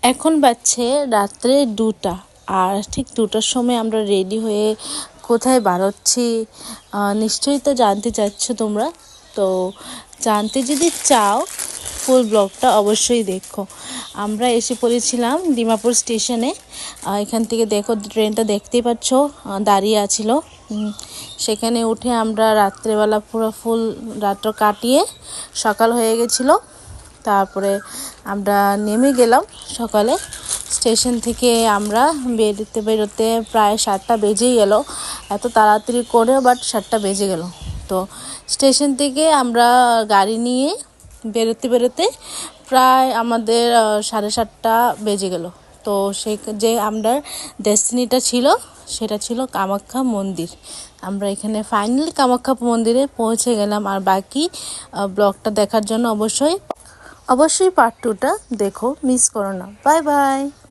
এখন বাজছে রাত্রে 2টা। আর ঠিক 2টার সময় আমরা রেডি হয়ে কোথায় বাড়াচ্ছি নিশ্চয়ই তো জানতে চাচ্ছ তোমরা। তো জানতে যদি চাও ফুল ব্লগটা অবশ্যই দেখো। আমরা এসে পড়েছিলাম ডিমাপুর স্টেশনে। এখান থেকে দেখো ট্রেনটা দেখতেই পাচ্ছ দাঁড়িয়ে আছিল। সেখানে উঠে আমরা রাত্রেবেলা পুরো ফুল রাতটা কাটিয়ে সকাল হয়ে গেছিলো। তারপরে আমরা নেমে গেলাম সকালে স্টেশন থেকে। আমরা বেরোতে প্রায় 7টা বেজেই গেল, এত তাড়াতাড়ি করে বাট 7টা বেজে গেল। তো স্টেশন থেকে আমরা গাড়ি নিয়ে বেরোতে প্রায় আমাদের 7:30টা বেজে গেল। তো সেই যে আমরা ডেস্টিনিটা ছিল সেটা ছিল কামাখ্যা মন্দির। আমরা এখানে ফাইনালি কামাখ্যা মন্দিরে পৌঁছে গেলাম। আর বাকি ব্লগটা দেখার জন্য অবশ্যই পার্ট 2টা দেখো, মিস করো না। Bye bye.